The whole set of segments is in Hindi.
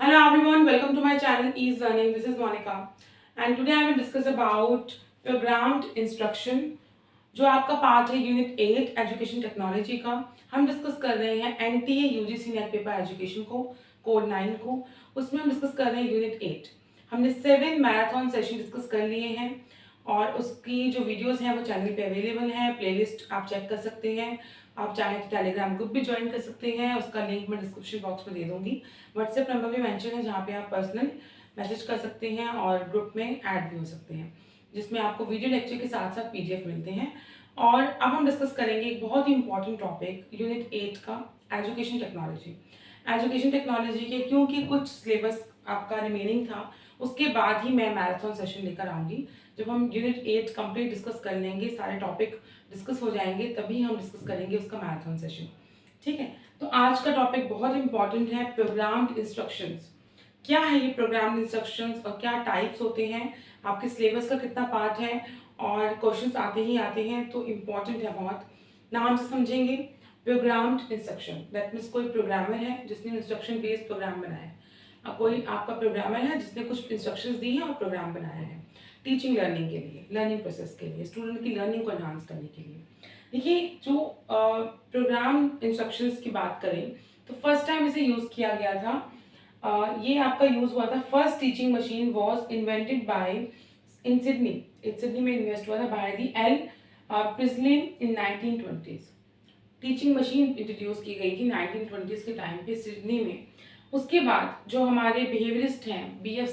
Hello everyone, welcome to my channel Ease Learning. This is Monica and today I will discuss about programmed instruction जो आपका पार्ट है यूनिट 8 एजुकेशन टेक्नोलॉजी का। हम डिस्कस कर रहे हैं NTA UGC net paper education को, कोड 9 को। उसमें हम डिस्कस कर रहे हैं यूनिट 8। हमने 7 मैराथन सेशन डिस्कस कर लिए हैं और उसकी जो वीडियोस हैं वो चैनल पे अवेलेबल हैं। प्लेलिस्ट आप चेक कर सकते हैं। आप चाहें तो टेलीग्राम ग्रुप भी ज्वाइन कर सकते हैं, उसका लिंक मैं डिस्क्रिप्शन बॉक्स में दे दूंगी। व्हाट्सएप नंबर भी मेंशन है जहाँ पे आप पर्सनल मैसेज कर सकते हैं और ग्रुप में ऐड भी हो सकते हैं, जिसमें आपको वीडियो लेक्चर के साथ साथ पीडीएफ मिलते हैं। और अब हम डिस्कस करेंगे एक बहुत ही इंपॉर्टेंट टॉपिक यूनिट 8 का, एजुकेशन टेक्नोलॉजी। एजुकेशन टेक्नोलॉजी के क्योंकि कुछ सिलेबस आपका रिमेनिंग था, उसके बाद ही मैं मैराथन सेशन लेकर आऊँगी। जब हम यूनिट 8 कंप्लीट डिस्कस कर लेंगे, सारे टॉपिक डिस्कस हो जाएंगे, तभी हम डिस्कस करेंगे उसका मैराथन सेशन। ठीक है, तो आज का टॉपिक बहुत इंपॉर्टेंट है, प्रोग्राम्ड इंस्ट्रक्शंस। क्या है ये प्रोग्राम्ड इंस्ट्रक्शंस और क्या टाइप्स होते हैं, आपके सिलेबस का कितना पार्ट है और क्वेश्चंस आते ही आते हैं, तो इम्पॉर्टेंट है बहुत। नाम से समझेंगे, प्रोग्राम्ड इंस्ट्रक्शन दैट मीन्स कोई प्रोग्रामर है जिसने इंस्ट्रक्शन बेस्ड प्रोग्राम बनाया है। कोई आपका प्रोग्रामर है जिसने कुछ इंस्ट्रक्शंस दी हैं और प्रोग्राम बनाया है टीचिंग लर्निंग के लिए, लर्निंग प्रोसेस के लिए, स्टूडेंट की लर्निंग को एनहांस करने के लिए। देखिए, जो प्रोग्राम इंस्ट्रक्शंस की बात करें तो फर्स्ट टाइम इसे यूज़ किया गया था। ये आपका यूज़ हुआ था, first teaching machine was invented by in Sidney में इन्वेस्ट हुआ था बाय दी एल प्रिजलिन in 1920s। Teaching machine introduce की गई थी 1920s के टाइम पे सिडनी में। उसके बाद जो हमारे बिहेवियरिस्ट हैं बीएफ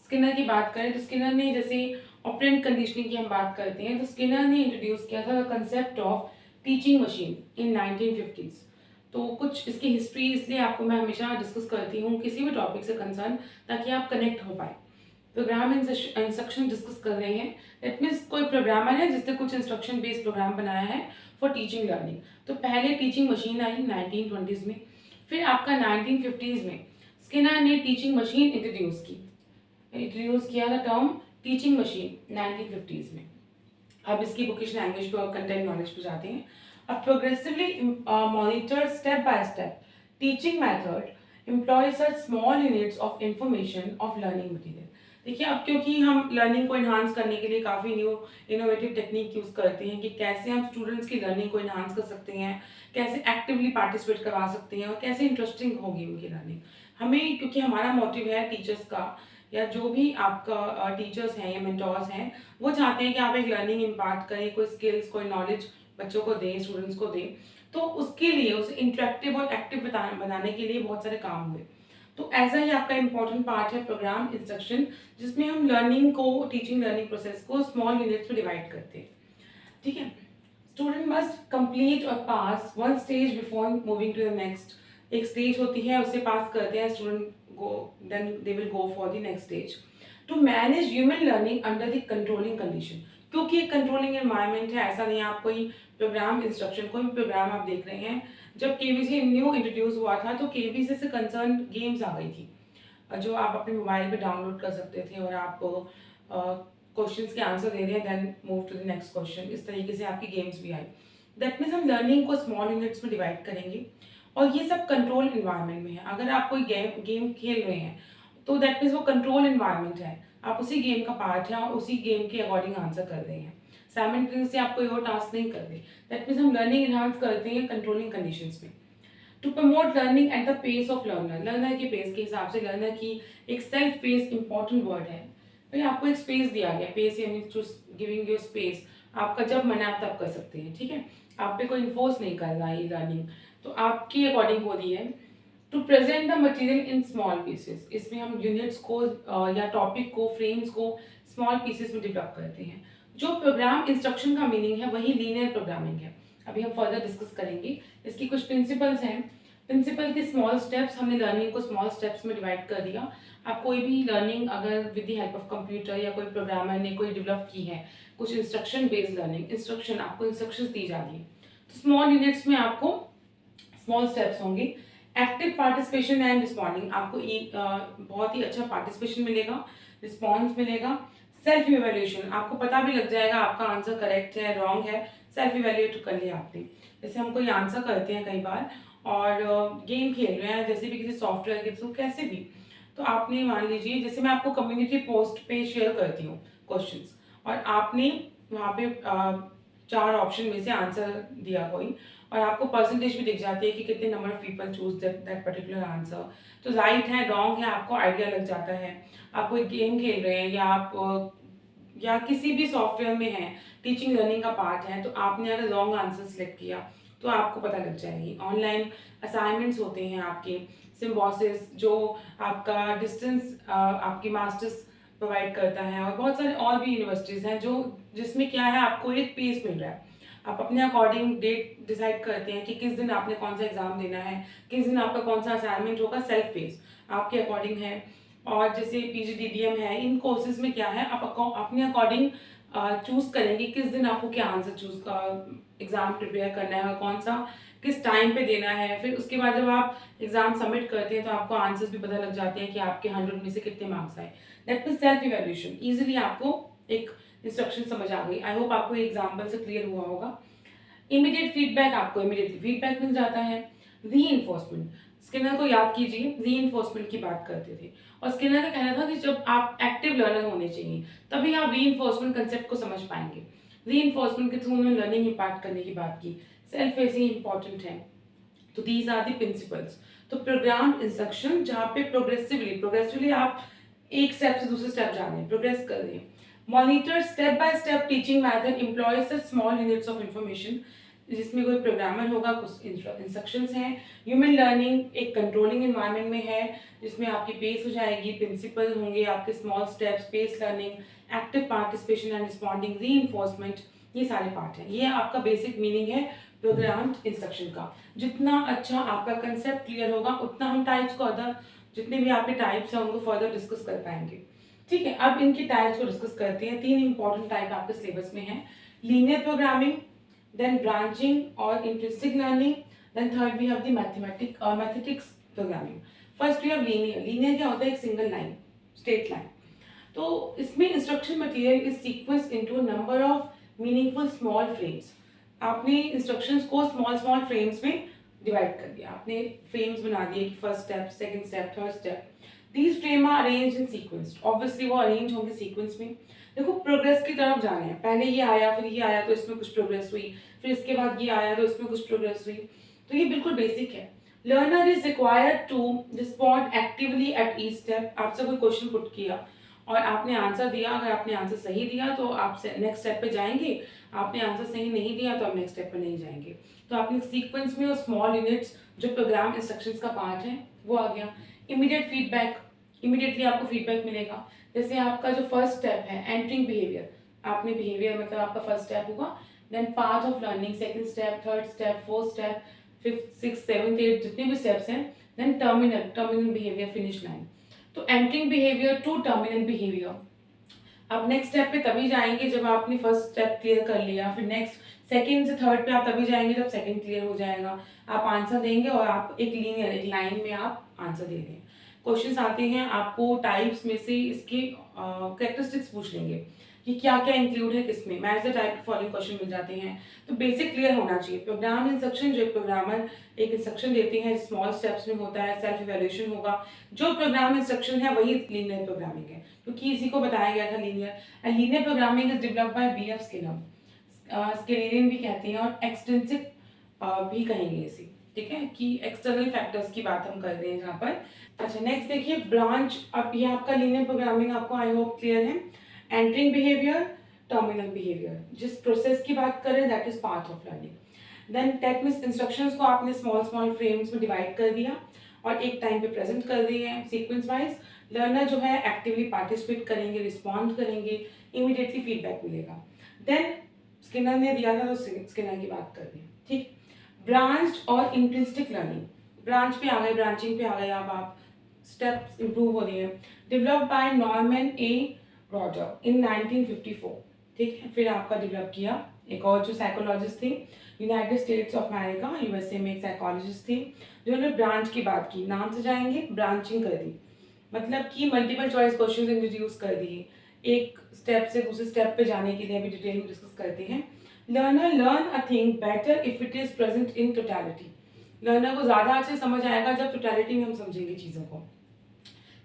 स्किनर की बात करें तो स्किनर ने, जैसे ऑपरेंट कंडीशनिंग की हम बात करते हैं, तो स्किनर ने इंट्रोड्यूस किया था concept of teaching machine in 1950s। तो कुछ इसकी हिस्ट्री इसलिए आपको मैं हमेशा डिस्कस करती हूँ किसी भी टॉपिक से कंसर्न, ताकि आप कनेक्ट हो पाए। प्रोग्राम इंस्ट्रक्शन डिस्कस कर रहे हैं, दैट मीन्स कोई प्रोग्रामर है जिसने कुछ इंस्ट्रक्शन बेस्ड प्रोग्राम बनाया है फॉर टीचिंग लर्निंग। तो पहले टीचिंग मशीन आई 1920s में, फिर आपका 1950s में स्किनर ने टीचिंग मशीन इंट्रोड्यूस किया था टर्म टीचिंग मशीन 1950s में। अब इसकी बुकिश लैंग्वेज पर, कंटेंट नॉलेज पर जाते हैं। अब progressively monitor step by step teaching method employ such small units of information of learning material. देखिए, अब क्योंकि हम लर्निंग को इन्हांस करने के लिए काफ़ी न्यू इनोवेटिव टेक्निक यूज़ करते हैं कि कैसे हम स्टूडेंट्स की लर्निंग को इन्हांस कर सकते हैं, कैसे एक्टिवली पार्टिसिपेट करवा सकते हैं और कैसे इंटरेस्टिंग होगी उनकी लर्निंग। हमें, क्योंकि हमारा मोटिव है टीचर्स का, या जो भी आपका टीचर्स हैं या मेंटोर्स हैं, वो चाहते हैं कि आप एक लर्निंग इम्पार्ट करें, कोई स्किल्स, कोई नॉलेज बच्चों को दें, स्टूडेंट्स को दें। तो उसके लिए उसे इंटरेक्टिव और एक्टिव बनाने के लिए बहुत सारे काम हुए। तो ऐसा ही आपका इंपॉर्टेंट पार्ट है प्रोग्राम इंस्ट्रक्शन, जिसमें हम लर्निंग को, टीचिंग लर्निंग प्रोसेस को स्मॉल यूनिट्स में डिवाइड करते हैं। ठीक है, स्टूडेंट मस्ट कंप्लीट और pass one stage before moving to the next. एक स्टेज होती है, उससे पास करते हैं स्टूडेंट को, then they will go for the next stage. To manage human learning under the controlling condition, क्योंकि एक कंट्रोलिंग एनवायरनमेंट है। ऐसा नहीं है आप कोई प्रोग्राम इंस्ट्रक्शन, कोई प्रोग्राम आप देख रहे हैं। जब केवीसी न्यू इंट्रोड्यूस हुआ था तो केवीसी से कंसर्न गेम्स आ गई थी, जो आप अपने मोबाइल पे डाउनलोड कर सकते थे और आप क्वेश्चंस के आंसर दे रहे हैं, then move to the next question. इस तरीके से आपकी गेम्स भी आई। दैट मीन्स हम लर्निंग को स्मॉल यूनिट्स में डिवाइड करेंगे और ये सब कंट्रोल इन्वायरमेंट में है। अगर आप कोई गेम खेल रहे हैं तो दैट मीन्स वो कंट्रोल इन्वायरमेंट है, आप उसी गेम का पार्ट है और उसी गेम के अकॉर्डिंग आंसर कर रहे हैं। साइमल्टेनियसली आप कोई और टास्क नहीं कर रहे। दैट मीन्स हम लर्निंग इन्हांस करते हैं कंट्रोलिंग कंडीशंस में। To promote learning at the pace of learner, learner के पेस के हिसाब से, लर्नर की एक सेल्फ पेस इंपॉर्टेंट वर्ड है। भाई आपको एक स्पेस दिया गया, पेस यानी गिविंग यू स्पेस, आपका जब मन है आप तब कर सकते हैं। ठीक है, आप पे कोई इन्फोर्स नहीं कर रहा है ये लर्निंग, तो आपकी अकॉर्डिंग हो रही है। To present the material in small pieces, इसमें हम यूनिट्स को या टॉपिक को, फ्रेम्स को स्मॉल पीसेस में डेवलप करते हैं। जो प्रोग्राम इंस्ट्रक्शन का मीनिंग है वही लीनियर प्रोग्रामिंग है। अभी हम फर्दर डिस्कस करेंगे। इसकी कुछ प्रिंसिपल्स हैं। प्रिंसिपल के स्मॉल स्टेप्स, हमने लर्निंग को स्मॉल स्टेप्स में डिवाइड कर दिया। आप कोई भी लर्निंग अगर with the help of computer या कोई प्रोग्रामर ने कोई डेवलप की है, कुछ इंस्ट्रक्शन बेस्ड लर्निंग, इंस्ट्रक्शन आपको इंस्ट्रक्शंस दी जा रही है, तो स्मॉल यूनिट्स में आपको स्मॉल स्टेप्स होंगे। एक्टिव पार्टिसिपेशन एंड रिस्पॉन्डिंग, आपको बहुत ही अच्छा पार्टिसिपेशन मिलेगा, रिस्पॉन्स मिलेगा। सेल्फ इवेल्यूशन, आपको पता भी लग जाएगा आपका आंसर करेक्ट है, रॉन्ग है, सेल्फ इवेल्यूएट कर लिया आपने। जैसे हम कोई आंसर करते हैं कई बार और गेम खेल रहे हैं, जैसे भी किसी सॉफ्टवेयर के थ्रू, कैसे भी, तो आपने मान लीजिए जैसे मैं आपको कम्युनिटी पोस्ट पे शेयर करती हूँ क्वेश्चंस, और आपने वहाँ पे 4 ऑप्शन में से आंसर दिया कोई, और आपको परसेंटेज भी दिख जाती है कि कितने number of people choose that particular answer, तो राइट है रॉन्ग है आपको आइडिया लग जाता है। आप कोई गेम खेल रहे हैं या आप या किसी भी सॉफ्टवेयर में है, टीचिंग लर्निंग का पार्ट है, तो आपने अगर रॉन्ग आंसर सेलेक्ट किया तो आपको पता लग जाएगी। ऑनलाइन असाइनमेंट्स होते हैं आपके, सिम्बॉसिस जो आपका डिस्टेंस आपकी मास्टर्स प्रोवाइड करता है, और बहुत सारे और भी यूनिवर्सिटीज़ हैं जो जिसमें क्या है आपको एक पेज मिल रहा है, आप अपने अकॉर्डिंग डेट डिसाइड करते हैं कि किस दिन आपने कौन सा एग्जाम देना है, किस दिन आपका कौन सा असाइनमेंट होगा, सेल्फ पेज आपके अकॉर्डिंग है। और जैसे PGDBM है, इन कोर्सेज में क्या है आप अपने अकॉर्डिंग चूज करेंगे किस दिन आपको क्या आंसर चूज एग्जाम प्रिपेयर करना है, कौन सा किस टाइम पे देना है। फिर उसके बाद जब आप एग्जाम सबमिट करते हैं तो आपको आंसर्स भी पता लग जाते हैं कि आपके 100 में से कितने मार्क्स आए। That mean self evaluation, easily आपको एक इंस्ट्रक्शन समझ आ गई। आई होप आपको एग्जाम्पल से क्लियर हुआ होगा। इमीडिएट फीडबैक, आपको इमीडिएटली फीडबैक मिल जाता है। रीइंफोर्समेंट, स्किनर को याद कीजिए, रीइंफोर्समेंट की बात करते थे, और स्किनर का कहना था कि जब आप एक्टिव लर्नर होने चाहिए तभी आप रीइंफोर्समेंट कंसेप्ट को समझ पाएंगे। रीइंफोर्समेंट के थ्रू उन्होंने लर्निंग इम्पैक्ट करने की बात की। सेल्फ फेसिंग इंपॉर्टेंट है, तो दीज आर द प्रिंसिपल्स। तो प्रोग्राम इंस्ट्रक्शन जहाँ पे प्रोग्रेसिवली आप एक स्टेप से दूसरे स्टेप जा रहे हैं, प्रोग्रेस कर रहे हैं। Monitor step by step teaching method employees small units of information, जिसमें कोई प्रोग्रामर होगा, कुछ इंस्ट्रक्शंस हैं। ह्यूमन लर्निंग एक कंट्रोलिंग एनवायरनमेंट में है, जिसमें आपकी पेस हो जाएगी, प्रिंसिपल होंगे आपके small steps, pace learning, active participation and responding, reinforcement, ये सारे पार्ट हैं। ये आपका बेसिक मीनिंग है प्रोग्राम्ड इंस्ट्रक्शन का। जितना अच्छा आपका कंसेप्ट क्लियर होगा उतना हम टाइप्स को अदर जितने भी आपके टाइप्स हैं उनको फर्दर डिस्कस कर पाएंगे। ठीक है, अब इनकी टाइप्स को डिस्कस करते हैं। 3 इंपॉर्टेंट टाइप आपके सिलेबस में है, linear programming, then branching or intrinsic learning, then third we have the mathematics programming. First we have linear क्या होता है, एक सिंगल लाइन, स्ट्रेट लाइन। तो इसमें instruction material is sequence into number of meaningful small frames. आपने इंस्ट्रक्शंस को स्मॉल स्मॉल फ्रेम्स में डिवाइड कर दिया, आपने फ्रेम्स बना दिए कि first step, second step, third step. These frame are arrange in sequence, obviously वो अरेंज होंगे सीक्वेंस में। देखो प्रोग्रेस की तरफ जाने हैं, पहले ये आया फिर ये आया तो इसमें कुछ प्रोग्रेस हुई, फिर इसके बाद ये आया तो इसमें कुछ प्रोग्रेस हुई, तो ये बिल्कुल बेसिक है। Learner is required to respond actively at each step. आपसे कोई क्वेश्चन पुट किया और आपने आंसर दिया, अगर आपने आंसर सही दिया तो आप नेक्स्ट स्टेप पे जाएंगे, आपने आंसर सही नहीं दिया तो आप नेक्स्ट स्टेप पे नहीं जाएंगे। तो आपने सीक्वेंस में और स्मॉल यूनिट्स जो प्रोग्राम इंस्ट्रक्शंस का पार्ट है वो आ गया। इमीडिएट फीडबैक, इमीडिएटली आपको फीडबैक मिलेगा। जैसे आपका जो फर्स्ट स्टेप है एंटरिंग बिहेवियर, आपने बिहेवियर मतलब आपका फर्स्ट स्टेप होगा, then part of learning, second step, third step, fourth step, fifth, six, seventh, eight, जितने भी स्टेप्स हैं, then terminal behaviour, finish line. तो entering behaviour to terminal behaviour, आप नेक्स्ट स्टेप पे तभी जाएंगे जब आपने फर्स्ट स्टेप क्लियर कर लिया, फिर नेक्स्ट सेकंड से थर्ड पे आप तभी जाएंगे जब सेकंड क्लियर हो जाएगा। आप आंसर देंगे और आप एक लीनियर, एक लाइन में आप आंसर दे दें। क्वेश्चंस आते हैं आपको टाइप्स में से, इसके कैरेक्टरिस्टिक्स पूछ लेंगे कि क्या क्या इंक्लूड है किसमें, match the type following question मिल जाते हैं। तो बेसिक क्लियर होना चाहिए। प्रोग्राम इंस्ट्रक्शन, जो प्रोग्रामर एक इंस्ट्रक्शन देते हैं स्मॉल स्टेप्स में होता है, सेल्फ इवैल्यूएशन होगा। जो प्रोग्राम इंस्ट्रक्शन है वही लीनियर प्रोग्रामिंग है, क्योंकि इसी को बताया गया था linear. And linear programming is developed by BF Skinner, Skinnerian भी कहते हैं और एक्सटेंसिव भी कहेंगे इसे। ठीक है, कि एक्सटर्नल फैक्टर्स की बात हम कर रहे हैं यहाँ पर। अच्छा नेक्स्ट देखिए ब्रांच, अब ये आपका लीनियर प्रोग्रामिंग आपको आई होप क्लियर है। एंटरिंग बिहेवियर, टर्मिनल बिहेवियर, जिस प्रोसेस की बात करें that is part of learning. Then take means instructions को आपने स्मॉल स्मॉल फ्रेम्स में डिवाइड कर दिया और एक टाइम पे प्रेजेंट कर दिए हैं सीक्वेंस वाइज। लर्नर जो है एक्टिवली पार्टिसिपेट करेंगे, रिस्पॉन्ड करेंगे, इमीडिएटली फीडबैक मिलेगा। देन स्किनर ने दिया था तो स्किनर की बात कर रहे हैं। ठीक, ब्रांच्ड और इंट्रिंसिक लर्निंग, ब्रांच पे आ गए, ब्रांचिंग पे आ गए, अब आप स्टेप्स इंप्रूव हो रही है। Developed by Norman A Roger in 1954। ठीक है, फिर आपका डेवलप किया एक और जो साइकोलॉजिस्ट थी, United states of America USA में एक साइकोलॉजिस्ट थी जिन्होंने ब्रांच की बात की, नाम से जाएंगे, ब्रांचिंग कर दी, मतलब कि मल्टीपल चॉइस क्वेश्चंस इंट्रोड्यूस कर दिए, एक स्टेप से दूसरे स्टेप पे जाने के लिए अभी डिटेल में डिस्कस करते हैं। Learner learn a thing better if it is present in totality, learner को ज़्यादा अच्छे समझ आएगा जब टोटलिटी में हम समझेंगे चीज़ों को।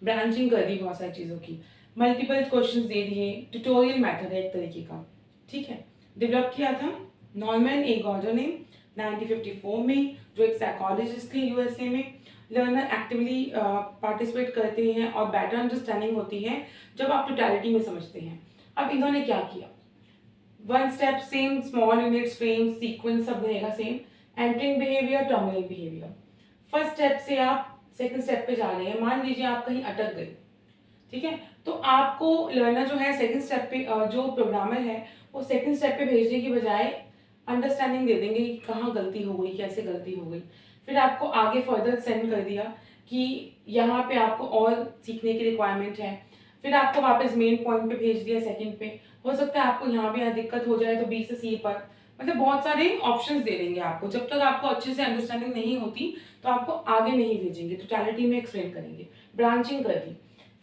ब्रांचिंग कर दी बहुत सारी चीज़ों की, मल्टीपल क्वेश्चंस दे दिए, ट्यूटोरियल मेथड है एक तरीके का, ठीक है। डेवलप किया था नॉर्मन ए गॉर्डन ने 1954 में, जो एक साइकोलॉजिस्ट थे यूएसए में। लर्नर एक्टिवली पार्टिसिपेट करते हैं और बेटर अंडरस्टैंडिंग होती है जब आप टोटलिटी में समझते हैं। अब इन्होंने क्या किया, one step same, small units, frame, sequence सब रहेगा same, entering behaviour, terminal behaviour. First step से आप सेकंड स्टेप पे जा रहे हैं, मान लीजिए आप कहीं अटक गए, ठीक है, तो आपको लर्नर जो है सेकंड स्टेप पे जो प्रोग्रामर है वो सेकंड स्टेप पे भेजने की बजाय अंडरस्टैंडिंग दे देंगे कि कहाँ गलती हो गई, कैसे गलती हो गई। फिर आपको आगे फर्दर सेंड कर दिया कि यहाँ पे आपको और सीखने की रिक्वायरमेंट है। फिर आपको वापस मेन पॉइंट पे भेज दिया सेकंड पे, हो सकता है आपको यहाँ भी दिक्कत हो जाए तो बी से सी पर, मतलब बहुत सारे ऑप्शंस दे देंगे आपको। जब तक आपको अच्छे से अंडरस्टैंडिंग नहीं होती तो आपको आगे नहीं भेजेंगे, टोटलिटी में एक्सप्लेन करेंगे। ब्रांचिंग कर दी,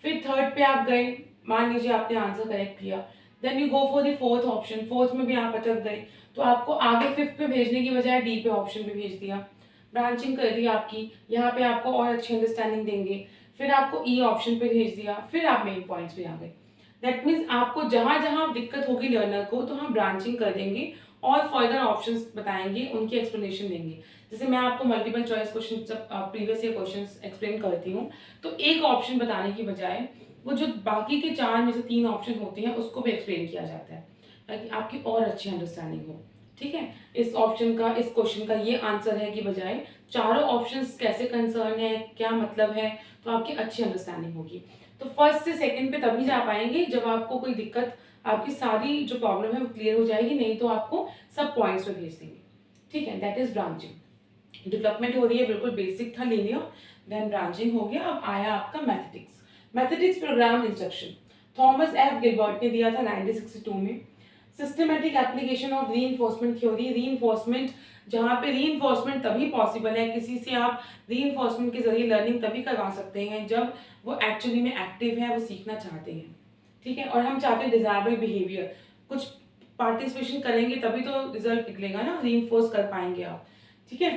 फिर थर्ड पे आप गए, मान लीजिए आपने आंसर करेक्ट किया, then you go for the fourth option, fourth में भी आप अटक गए तो आपको आगे फिफ्थ पे भेजने की बजाय डी पे ऑप्शन पे भेज दिया। ब्रांचिंग कर दी आपकी, यहाँ पे आपको और अच्छी अंडरस्टैंडिंग देंगे, फिर आपको ई ऑप्शन पे भेज दिया, फिर आप मेन पॉइंट्स पे आ गए। दैट मीन्स आपको जहाँ जहाँ दिक्कत होगी लर्नर को तो हम ब्रांचिंग कर देंगे और फर्दर ऑप्शंस बताएंगे, उनकी एक्सप्लेनेशन देंगे। जैसे मैं आपको मल्टीपल चॉइस क्वेश्चन जब प्रीवियस ईयर क्वेश्चंस एक्सप्लेन करती हूँ तो एक ऑप्शन बताने की बजाय वो जो बाकी के 4 में से 3 ऑप्शन होते हैं उसको भी एक्सप्लेन किया जाता है ताकि आपकी और अच्छी अंडरस्टैंडिंग हो, ठीक है। इस ऑप्शन का, इस क्वेश्चन का ये आंसर है कि बजाय चारों ऑप्शंस कैसे कंसर्न है, क्या मतलब है, तो आपकी अच्छी अंडरस्टैंडिंग होगी। तो फर्स्ट से सेकंड पे तभी जा पाएंगे जब आपको कोई दिक्कत, आपकी सारी जो प्रॉब्लम है वो क्लियर हो जाएगी, नहीं तो आपको सब पॉइंट्स पे भेज देंगे, ठीक है। That is branching. डेवलपमेंट हो रही है, बिल्कुल बेसिक था लीनियर, देन ब्रांचिंग हो गया। अब आया आपका mathematics. Mathematics programme instruction Thomas F Gilbert ने दिया था 1962 में। Systematic application of reinforcement theory, reinforcement, जहाँ पे रीइंफोर्समेंट तभी पॉसिबल है, किसी से आप रीइंफोर्समेंट के जरिए लर्निंग तभी करवा सकते हैं जब वो एक्चुअली में एक्टिव है, वो सीखना चाहते हैं, ठीक है। और हम चाहते हैं डिजायरेबल बिहेवियर, कुछ पार्टिसिपेशन करेंगे तभी तो रिजल्ट निकलेगा ना, रीइंफोर्स कर पाएंगे आप, ठीक है।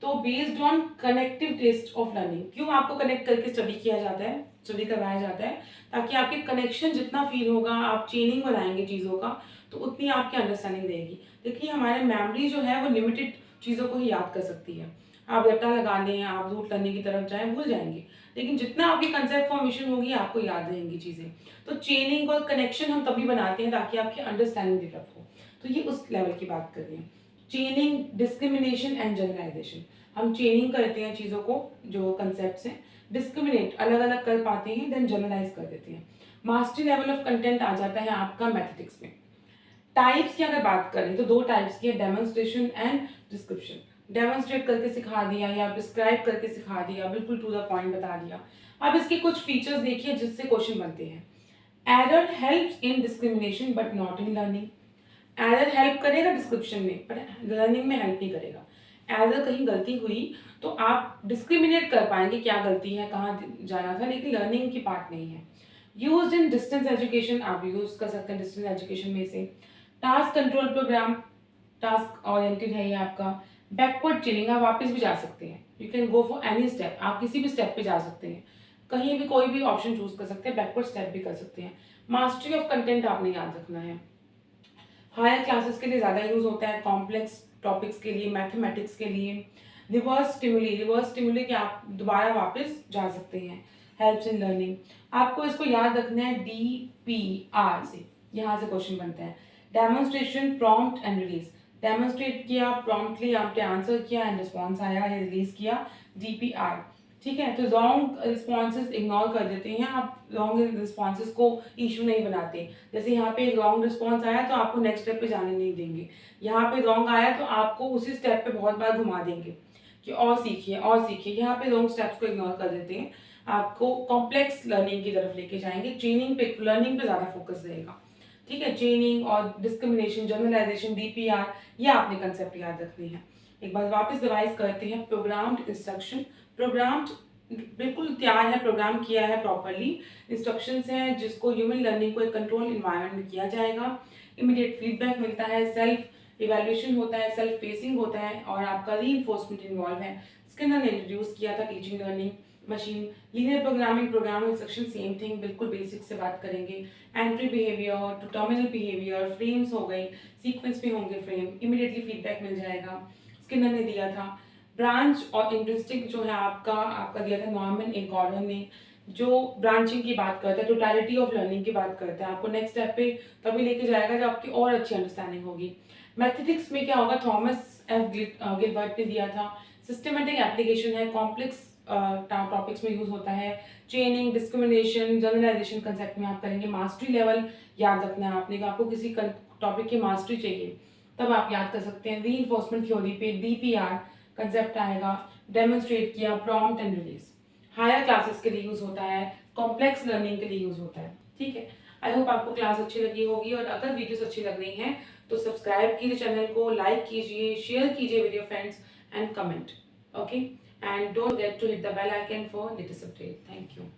तो based on connective test of learning, क्यों आपको कनेक्ट करके स्टडी किया जाता है, स्टडी करवाया जाता है, ताकि आपके कनेक्शन जितना फील होगा, आप चेनिंग बनाएंगे चीज़ों का, तो उतनी आपकी अंडरस्टैंडिंग रहेगी। देखिए हमारे मेमोरी जो है वो लिमिटेड चीज़ों को ही याद कर सकती है। आप रट्टा लगा लें, आप रूट करने की तरफ जाएं, भूल जाएंगे, लेकिन जितना आपकी कंसेप्ट फॉर्मेशन होगी आपको याद रहेंगी चीज़ें। तो चेनिंग और कनेक्शन हम तभी बनाते हैं ताकि आपकी अंडरस्टैंडिंग डेवलप हो। तो ये उस लेवल की बात कर रहे हैं। चेनिंग, डिस्क्रिमिनेशन एंड जनरलाइजेशन, हम चेनिंग करते हैं चीज़ों को, जो कंसेप्ट हैं, डिस्क्रिमिनेट अलग अलग कर पाते हैं, देन जनरलाइज कर देते हैं। मास्टरी लेवल ऑफ कंटेंट आ जाता है आपका मैथमेटिक्स में। टाइप्स की अगर बात करें तो 2 टाइप्स की है, डेमोन्स्ट्रेशन एंड डिस्क्रिप्शन। डेमोन्स्ट्रेट करके सिखा दिया या डिस्क्राइब करके सिखा दिया, बिल्कुल टू द पॉइंट बता दिया। अब इसके कुछ फीचर्स देखिए जिससे क्वेश्चन बनते हैं। Error helps in discrimination but not in learning. Error help करेगा डिस्क्रिप्शन में पर लर्निंग में हेल्प नहीं करेगा। एरर कहीं गलती हुई तो आप डिस्क्रिमिनेट कर पाएंगे क्या गलती है, कहाँ जाना था, लेकिन लर्निंग की पार्ट नहीं है। यूज्ड इन डिस्टेंस एजुकेशन, आप यूज कर सकते हैं डिस्टेंस एजुकेशन में से। Task control program, task oriented है ये आपका। बैकवर्ड चेनिंग, आप वापस भी जा सकते हैं, you can go for any step, आप किसी भी स्टेप पे जा सकते हैं, कहीं भी कोई भी ऑप्शन चूज कर सकते हैं, बैकवर्ड स्टेप भी कर सकते हैं। मास्टरी ऑफ कंटेंट आपने याद रखना है। हायर क्लासेस के लिए ज़्यादा यूज होता है, कॉम्प्लेक्स टॉपिक्स के लिए, मैथमेटिक्स के लिए। रिवर्स स्टिमुली, रिवर्स स्टिमुली कि आप दोबारा वापस जा सकते हैं, हेल्प्स इन लर्निंग। आपको इसको याद रखना है DPR से, यहाँ से क्वेश्चन बनता है। Demonstration, prompt and release, demonstrate किया, प्रॉम्प्टली आपने आंसर किया एंड रिस्पॉन्स आया या रिलीज किया, DPR, ठीक है। तो रॉन्ग रिस्पॉन्सेज इग्नोर कर देते हैं आप, रॉन्ग रिस्पॉन्सेज को इशू नहीं बनाते। जैसे यहाँ पे रॉन्ग रिस्पॉन्स आया तो आपको नेक्स्ट स्टेप पे जाने नहीं देंगे, यहाँ पे रॉन्ग आया तो आपको उसी स्टेप पे बहुत बार घुमा देंगे कि और सीखिए और सीखिए। यहाँ पे रॉन्ग स्टेप्स को इग्नोर कर देते हैं, आपको कॉम्प्लेक्स लर्निंग की तरफ लेके जाएंगे। चेनिंग पे, लर्निंग पे ज़्यादा फोकस रहेगा, ठीक है। चेनिंग और डिस्क्रिमिनेशन, जनरलाइजेशन, DPR, ये आपने कंसेप्ट याद रखनी है। एक बार वापस रिवाइज करते हैं। प्रोग्राम्ड इंस्ट्रक्शन, प्रोग्राम्ड बिल्कुल तैयार है, प्रोग्राम किया है प्रॉपरली, इंस्ट्रक्शंस हैं जिसको ह्यूमन लर्निंग को एक कंट्रोल इन्वायरमेंट में किया जाएगा। इमीडिएट फीडबैक मिलता है, सेल्फ इवैल्यूएशन होता है, सेल्फ पेसिंग होता है और आपका रीइंफोर्समेंट इन्वॉल्व है। स्किनर ने इंट्रोड्यूस किया था teaching learning, machine, linear programming, program instruction same thing, बिल्कुल बेसिक से बात करेंगे। Entry behaviour, to terminal behaviour, frames हो गई, सीक्वेंस में होंगे फ्रेम, इमीडिएटली फीडबैक मिल जाएगा, स्किनर ने दिया था। ब्रांच और इंटरेस्टिंग जो है आपका दिया था नॉर्मन ए गॉर्डन ने, जो ब्रांचिंग की बात करता है, टोटलिटी ऑफ लर्निंग की बात करता है, आपको नेक्स्ट स्टेप पे तभी लेके जाएगा जब आपकी और अच्छी अंडरस्टैंडिंग होगी। मैथमेटिक्स में क्या होगा, थॉमस एफ गिलबर्ट ने दिया था, सिस्टमेटिक एप्लीकेशन है, कॉम्प्लेक्स टॉपिक्स में यूज होता है, चेनिंग, डिस्क्रिमिनेशन, जनरलाइजेशन कंसेप्ट में आप करेंगे। मास्टरी लेवल याद रखना है आपने कि आपको किसी टॉपिक की मास्टरी चाहिए तब आप याद कर सकते हैं। रीइंफोर्समेंट थ्योरी पे डीपीआर कंसेप्ट आएगा, डेमोन्स्ट्रेट किया, prompt and release. Higher classes के लिए यूज होता है, कॉम्प्लेक्स लर्निंग के लिए यूज होता है। ठीक है, आई होप आपको क्लास अच्छी लगी होगी, और अगर वीडियोस अच्छी लग रही हैं तो सब्सक्राइब कीजिए चैनल को, लाइक कीजिए, शेयर कीजिए video friends and comment. Okay, and don't forget to hit the bell icon for latest update. Thank you.